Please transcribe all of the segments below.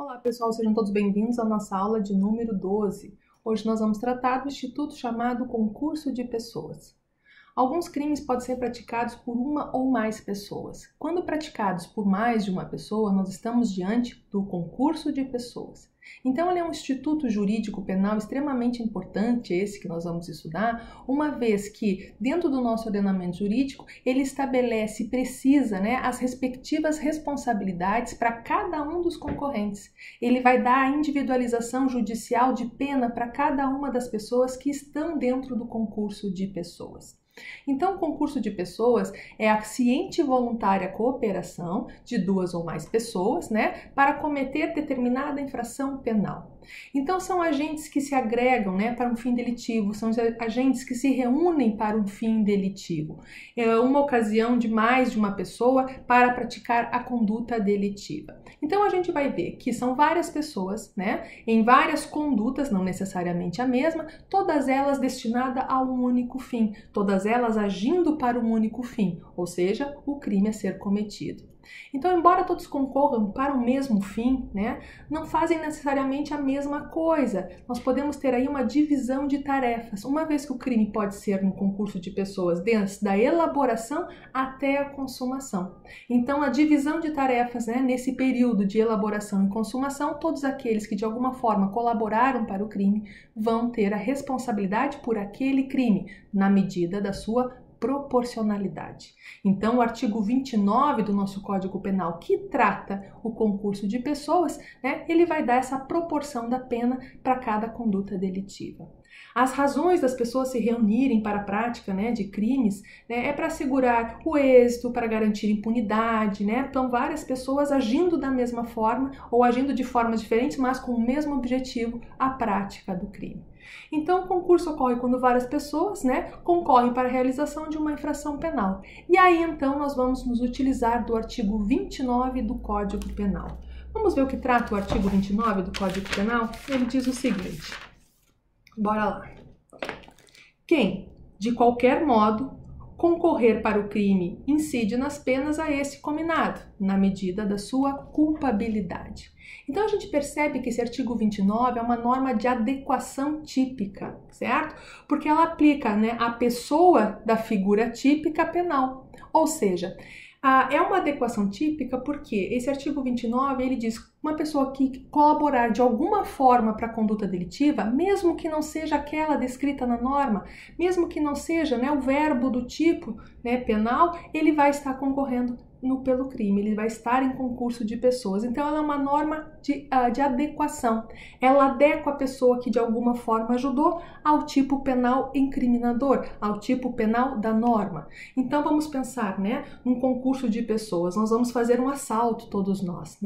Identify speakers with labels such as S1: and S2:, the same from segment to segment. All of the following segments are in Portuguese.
S1: Olá pessoal, sejam todos bem-vindos à nossa aula de número 12. Hoje nós vamos tratar do instituto chamado concurso de pessoas. Alguns crimes podem ser praticados por uma ou mais pessoas. Quando praticados por mais de uma pessoa, nós estamos diante do concurso de pessoas. Então, ele é um instituto jurídico penal extremamente importante, esse que nós vamos estudar, uma vez que, dentro do nosso ordenamento jurídico, ele estabelece e precisa, as respectivas responsabilidades para cada um dos concorrentes. Ele vai dar a individualização judicial de pena para cada uma das pessoas que estão dentro do concurso de pessoas. Então, o concurso de pessoas é a ciente e voluntária cooperação de duas ou mais pessoas, para cometer determinada infração penal. Então, são agentes que se agregam, para um fim delitivo, são agentes que se reúnem para um fim delitivo. É uma ocasião de mais de uma pessoa para praticar a conduta delitiva. Então, a gente vai ver que são várias pessoas, em várias condutas, não necessariamente a mesma, todas elas destinadas a um único fim, todas elas agindo para um único fim, ou seja, o crime a ser cometido. Então, embora todos concorram para o mesmo fim, não fazem necessariamente a mesma coisa. Nós podemos ter aí uma divisão de tarefas, uma vez que o crime pode ser no concurso de pessoas desde a elaboração até a consumação. Então, a divisão de tarefas, nesse período de elaboração e consumação, todos aqueles que de alguma forma colaboraram para o crime vão ter a responsabilidade por aquele crime, na medida da sua proporcionalidade. Então, o artigo 29 do nosso Código Penal, que trata o concurso de pessoas, ele vai dar essa proporção da pena para cada conduta delitiva. As razões das pessoas se reunirem para a prática de crimes é para assegurar o êxito, para garantir impunidade, Então, várias pessoas agindo da mesma forma ou agindo de formas diferentes, mas com o mesmo objetivo, a prática do crime. Então, o concurso ocorre quando várias pessoas concorrem para a realização de uma infração penal. E aí, então, nós vamos nos utilizar do artigo 29 do Código Penal. Vamos ver o que trata o artigo 29 do Código Penal? Ele diz o seguinte, bora lá. Quem, de qualquer modo, concorrer para o crime incide nas penas a esse combinado, na medida da sua culpabilidade. Então, a gente percebe que esse artigo 29 é uma norma de adequação típica, certo? Porque ela aplica a pessoa da figura típica penal. Ou seja, é uma adequação típica porque esse artigo 29, ele diz que uma pessoa que colaborar de alguma forma para a conduta delitiva, mesmo que não seja aquela descrita na norma, mesmo que não seja o verbo do tipo penal, ele vai estar concorrendo pelo crime, ele vai estar em concurso de pessoas. Então, ela é uma norma de adequação. Ela adequa a pessoa que de alguma forma ajudou ao tipo penal incriminador, ao tipo penal da norma. Então, vamos pensar, num concurso de pessoas. Nós vamos fazer um assalto, todos nós,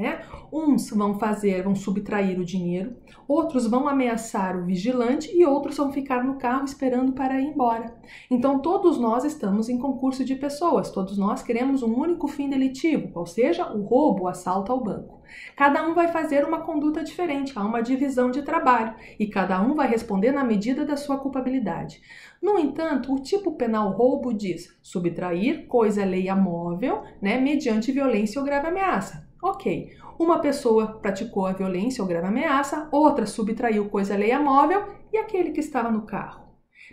S1: Uns vão subtrair o dinheiro, outros vão ameaçar o vigilante e outros vão ficar no carro esperando para ir embora. Então, todos nós estamos em concurso de pessoas, todos nós queremos um único fim delitivo, ou seja, o roubo, o assalto ao banco. Cada um vai fazer uma conduta diferente, há uma divisão de trabalho e cada um vai responder na medida da sua culpabilidade. No entanto, o tipo penal roubo diz subtrair coisa alheia móvel, mediante violência ou grave ameaça. Ok, uma pessoa praticou a violência ou grave ameaça, outra subtraiu coisa alheia móvel e aquele que estava no carro.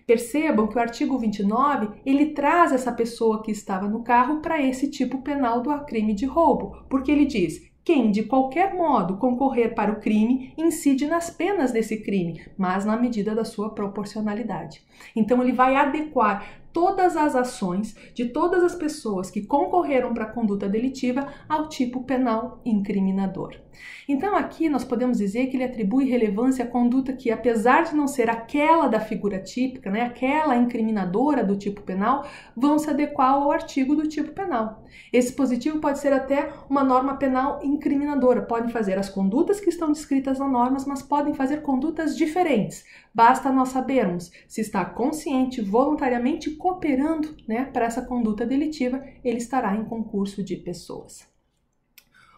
S1: Percebam que o artigo 29, ele traz essa pessoa que estava no carro para esse tipo penal do crime de roubo, porque ele diz: quem, de qualquer modo, concorrer para o crime, incide nas penas desse crime, mas na medida da sua proporcionalidade. Então, ele vai adequar todas as ações de todas as pessoas que concorreram para a conduta delitiva ao tipo penal incriminador. Então, aqui nós podemos dizer que ele atribui relevância à conduta que, apesar de não ser aquela da figura típica, aquela incriminadora do tipo penal, vão se adequar ao artigo do tipo penal. Esse dispositivo pode ser até uma norma penal incriminadora, podem fazer as condutas que estão descritas nas normas, mas podem fazer condutas diferentes. Basta nós sabermos se está consciente, voluntariamente cooperando para essa conduta delitiva, ele estará em concurso de pessoas.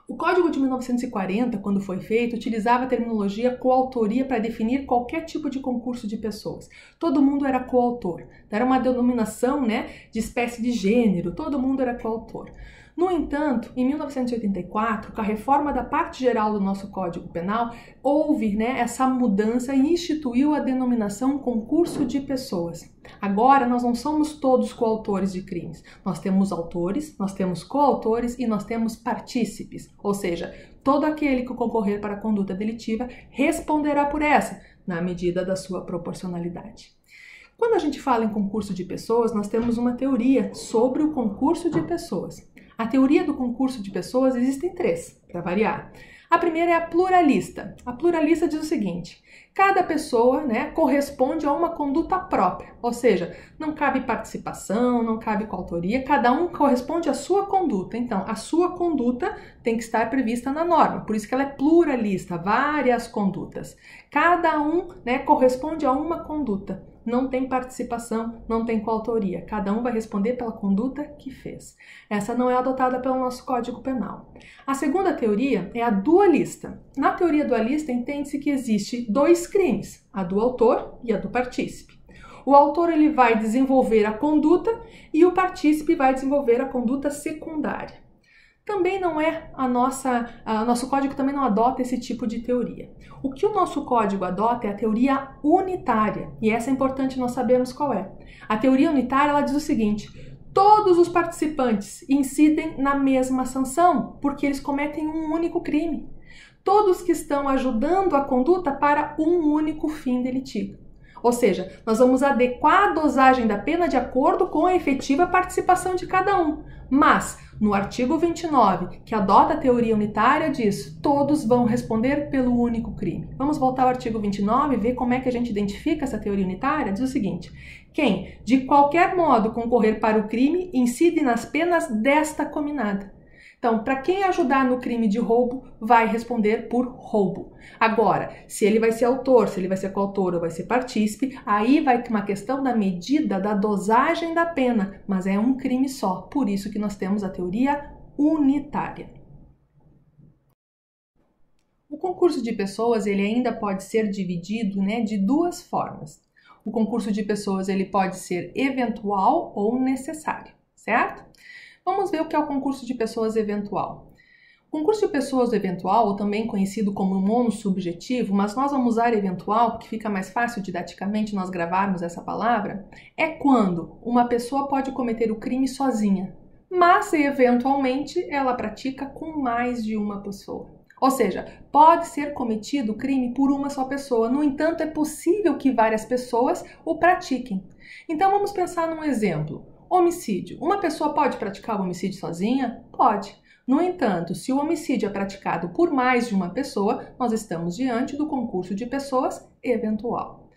S1: O Código de 1940, quando foi feito, utilizava a terminologia coautoria para definir qualquer tipo de concurso de pessoas. Todo mundo era coautor. Era uma denominação de espécie de gênero, todo mundo era coautor. No entanto, em 1984, com a reforma da parte geral do nosso Código Penal, houve essa mudança e instituiu a denominação concurso de pessoas. Agora, nós não somos todos coautores de crimes. Nós temos autores, nós temos coautores e nós temos partícipes. Ou seja, todo aquele que concorrer para a conduta delitiva responderá por essa, na medida da sua proporcionalidade. Quando a gente fala em concurso de pessoas, nós temos uma teoria sobre o concurso de pessoas. A teoria do concurso de pessoas existem três, para variar. A primeira é a pluralista. A pluralista diz o seguinte: cada pessoa corresponde a uma conduta própria, ou seja, não cabe participação, não cabe coautoria, cada um corresponde à sua conduta. Então, a sua conduta tem que estar prevista na norma, por isso que ela é pluralista, várias condutas. Cada um corresponde a uma conduta. Não tem participação, não tem coautoria. Cada um vai responder pela conduta que fez. Essa não é adotada pelo nosso Código Penal. A segunda teoria é a dualista. Na teoria dualista, entende-se que existe dois crimes, a do autor e a do partícipe. O autor ele vai desenvolver a conduta e o partícipe vai desenvolver a conduta secundária. Também não é nosso código também não adota esse tipo de teoria. O que o nosso código adota é a teoria unitária, e essa é importante nós sabermos qual é. A teoria unitária ela diz o seguinte: todos os participantes incidem na mesma sanção, porque eles cometem um único crime. Todos que estão ajudando a conduta para um único fim delitivo. Ou seja, nós vamos adequar a dosagem da pena de acordo com a efetiva participação de cada um. Mas, no artigo 29, que adota a teoria unitária, diz: todos vão responder pelo único crime. Vamos voltar ao artigo 29 e ver como é que a gente identifica essa teoria unitária? Diz o seguinte: quem, de qualquer modo, concorrer para o crime, incide nas penas desta cominada. Então, para quem ajudar no crime de roubo, vai responder por roubo. Agora, se ele vai ser autor, se ele vai ser coautor ou vai ser partícipe, aí vai ter uma questão da medida, da dosagem da pena, mas é um crime só. Por isso que nós temos a teoria unitária. O concurso de pessoas ele ainda pode ser dividido de duas formas. O concurso de pessoas ele pode ser eventual ou necessário, certo? Vamos ver o que é o concurso de pessoas eventual. O concurso de pessoas eventual, ou também conhecido como monossubjetivo, mas nós vamos usar eventual porque fica mais fácil didaticamente nós gravarmos essa palavra, é quando uma pessoa pode cometer o crime sozinha, mas eventualmente ela pratica com mais de uma pessoa. Ou seja, pode ser cometido o crime por uma só pessoa, no entanto é possível que várias pessoas o pratiquem. Então vamos pensar num exemplo. Homicídio. Uma pessoa pode praticar o homicídio sozinha? Pode. No entanto, se o homicídio é praticado por mais de uma pessoa, nós estamos diante do concurso de pessoas eventual.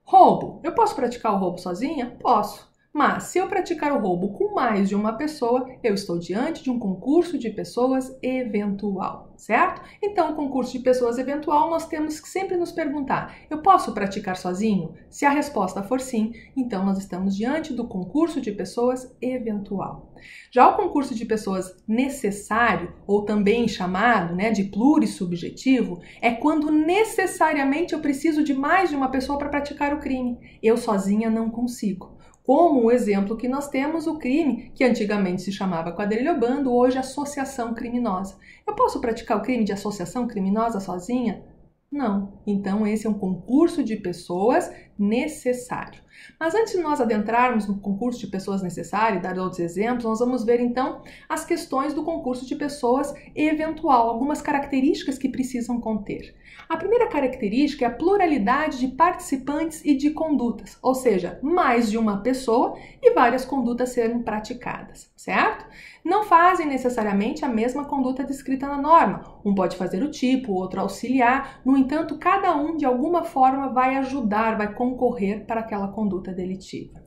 S1: Roubo. Eu posso praticar o roubo sozinha? Posso. Mas, se eu praticar o roubo com mais de uma pessoa, eu estou diante de um concurso de pessoas eventual, certo? Então, o concurso de pessoas eventual, nós temos que sempre nos perguntar: eu posso praticar sozinho? Se a resposta for sim, então nós estamos diante do concurso de pessoas eventual. Já o concurso de pessoas necessário, ou também chamado de plurissubjetivo, é quando necessariamente eu preciso de mais de uma pessoa para praticar o crime. Eu sozinha não consigo. Como o exemplo que nós temos, o crime que antigamente se chamava quadrilhobando, hoje associação criminosa. Eu posso praticar o crime de associação criminosa sozinha? Não. Então esse é um concurso de pessoas necessário. Mas antes de nós adentrarmos no concurso de pessoas necessário e dar outros exemplos, nós vamos ver então as questões do concurso de pessoas eventual, algumas características que precisam conter. A primeira característica é a pluralidade de participantes e de condutas, ou seja, mais de uma pessoa e várias condutas serem praticadas, certo? Não fazem necessariamente a mesma conduta descrita na norma. Um pode fazer o tipo, o outro auxiliar, no entanto, cada um de alguma forma vai ajudar, vai concorrer para aquela conduta delitiva.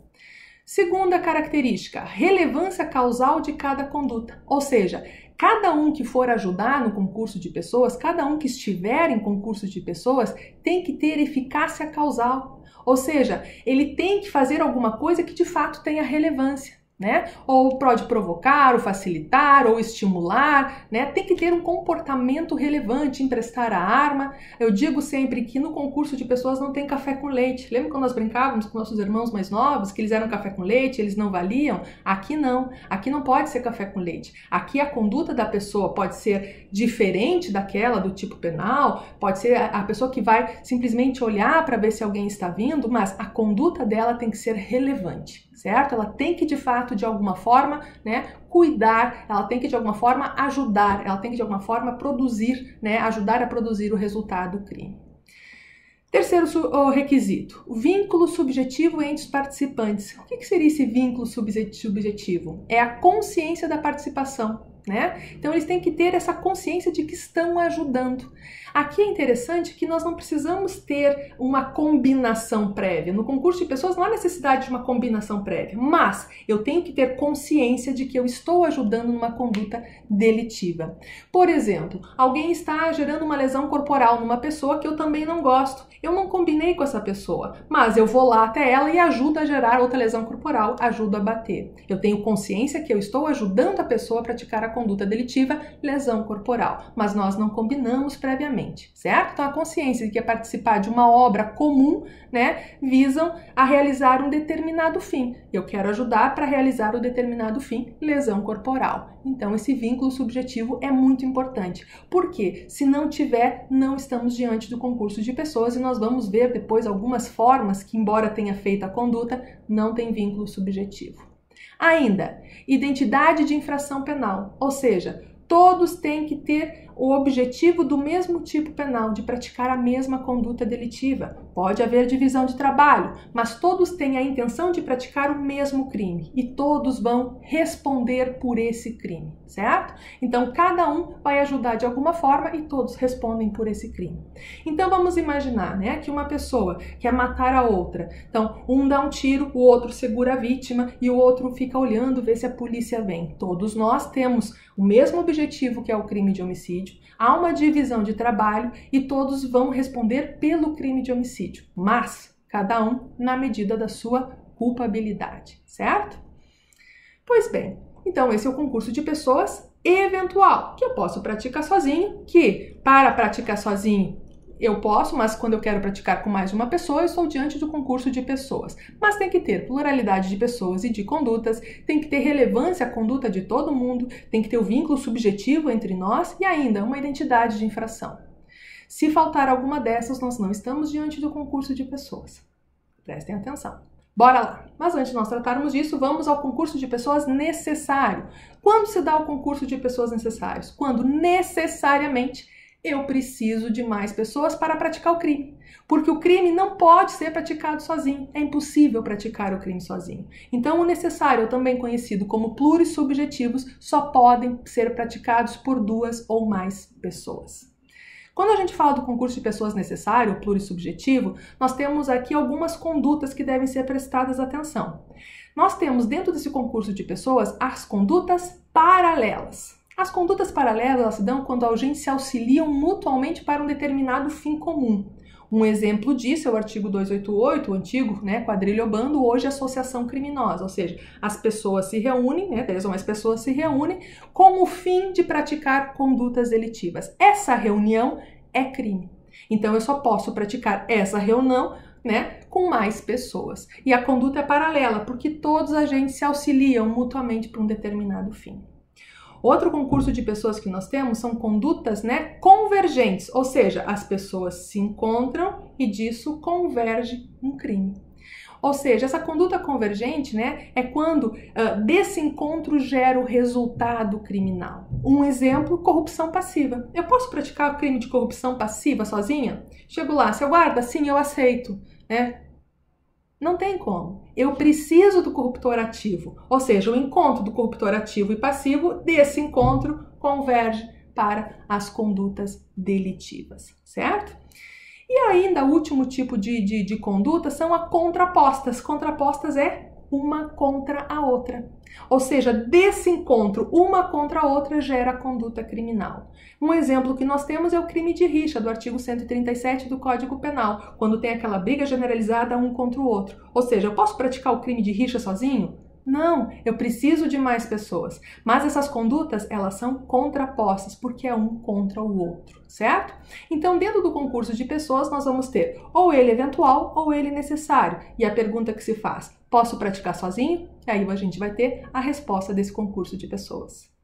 S1: Segunda característica, relevância causal de cada conduta, ou seja, cada um que for ajudar no concurso de pessoas, cada um que estiver em concurso de pessoas, tem que ter eficácia causal, ou seja, ele tem que fazer alguma coisa que de fato tenha relevância. né? Ou pode provocar, ou facilitar, ou estimular, né? Tem que ter um comportamento relevante, emprestar a arma. Eu digo sempre que no concurso de pessoas não tem café com leite. Lembra quando nós brincávamos com nossos irmãos mais novos, que eles eram café com leite, eles não valiam? Aqui não. Aqui não pode ser café com leite. Aqui a conduta da pessoa pode ser diferente daquela do tipo penal, pode ser a pessoa que vai simplesmente olhar para ver se alguém está vindo, mas a conduta dela tem que ser relevante, certo? Ela tem que, de fato, de alguma forma, né, cuidar, ela tem que, de alguma forma, ajudar, ela tem que, de alguma forma, produzir, né, ajudar a produzir o resultado do crime. Terceiro requisito, o vínculo subjetivo entre os participantes. O que seria esse vínculo subjetivo? É a consciência da participação, né? Então eles têm que ter essa consciência de que estão ajudando. Aqui é interessante que nós não precisamos ter uma combinação prévia. No concurso de pessoas não há necessidade de uma combinação prévia, mas eu tenho que ter consciência de que eu estou ajudando numa conduta delitiva. Por exemplo, alguém está gerando uma lesão corporal numa pessoa que eu também não gosto. Eu não combinei com essa pessoa, mas eu vou lá até ela e ajudo a gerar outra lesão corporal, ajudo a bater. Eu tenho consciência que eu estou ajudando a pessoa a praticar a conduta delitiva, lesão corporal, mas nós não combinamos previamente, certo? Então a consciência de que é participar de uma obra comum, né, visam a realizar um determinado fim. Eu quero ajudar para realizar o determinado fim, lesão corporal. Então esse vínculo subjetivo é muito importante, porque se não tiver, não estamos diante do concurso de pessoas e nós vamos ver depois algumas formas que, embora tenha feito a conduta, não tem vínculo subjetivo. Ainda, identidade de infração penal, ou seja, todos têm que ter o objetivo do mesmo tipo penal, de praticar a mesma conduta delitiva. Pode haver divisão de trabalho, mas todos têm a intenção de praticar o mesmo crime e todos vão responder por esse crime, certo? Então, cada um vai ajudar de alguma forma e todos respondem por esse crime. Então, vamos imaginar, né, que uma pessoa quer matar a outra. Então, um dá um tiro, o outro segura a vítima e o outro fica olhando ver se a polícia vem. Todos nós temos o mesmo objetivo, que é o crime de homicídio. Há uma divisão de trabalho e todos vão responder pelo crime de homicídio, mas cada um na medida da sua culpabilidade, certo? Pois bem, então esse é o concurso de pessoas eventual, que eu posso praticar sozinho, que para praticar sozinho eu posso, mas quando eu quero praticar com mais de uma pessoa, eu estou diante do concurso de pessoas. Mas tem que ter pluralidade de pessoas e de condutas, tem que ter relevância a conduta de todo mundo, tem que ter o vínculo subjetivo entre nós e ainda uma identidade de infração. Se faltar alguma dessas, nós não estamos diante do concurso de pessoas. Prestem atenção. Bora lá! Mas antes de nós tratarmos disso, vamos ao concurso de pessoas necessário. Quando se dá o concurso de pessoas necessários? Quando necessariamente eu preciso de mais pessoas para praticar o crime. Porque o crime não pode ser praticado sozinho. É impossível praticar o crime sozinho. Então, o necessário, também conhecido como plurissubjetivos, só podem ser praticados por duas ou mais pessoas. Quando a gente fala do concurso de pessoas necessário, ou plurissubjetivo, nós temos aqui algumas condutas que devem ser prestadas atenção. Nós temos dentro desse concurso de pessoas as condutas paralelas. As condutas paralelas elas se dão quando alguém se auxiliam mutuamente para um determinado fim comum. Um exemplo disso é o artigo 288, o antigo, né, quadrilha ou bando, hoje associação criminosa, ou seja, as pessoas se reúnem, né, 3 ou mais pessoas se reúnem com o fim de praticar condutas delitivas. Essa reunião é crime. Então eu só posso praticar essa reunião, né, com mais pessoas. E a conduta é paralela, porque todos a gente se auxiliam mutuamente para um determinado fim. Outro concurso de pessoas que nós temos são condutas, né, convergentes, ou seja, as pessoas se encontram e disso converge um crime. Ou seja, essa conduta convergente, né, é quando desse encontro gera o resultado criminal. Um exemplo, corrupção passiva. Eu posso praticar o crime de corrupção passiva sozinha? Chego lá, seu guarda, sim, eu aceito, né? Não tem como. Eu preciso do corruptor ativo. Ou seja, o encontro do corruptor ativo e passivo, desse encontro, converge para as condutas delitivas, certo? E ainda o último tipo de conduta são as contrapostas. Contrapostas é uma contra a outra. Ou seja, desse encontro, uma contra a outra gera conduta criminal. Um exemplo que nós temos é o crime de rixa, do artigo 137 do Código Penal, quando tem aquela briga generalizada um contra o outro. Ou seja, eu posso praticar o crime de rixa sozinho? Não, eu preciso de mais pessoas. Mas essas condutas, elas são contrapostas, porque é um contra o outro, certo? Então, dentro do concurso de pessoas, nós vamos ter ou ele eventual ou ele necessário. E a pergunta que se faz, posso praticar sozinho? E aí a gente vai ter a resposta desse concurso de pessoas.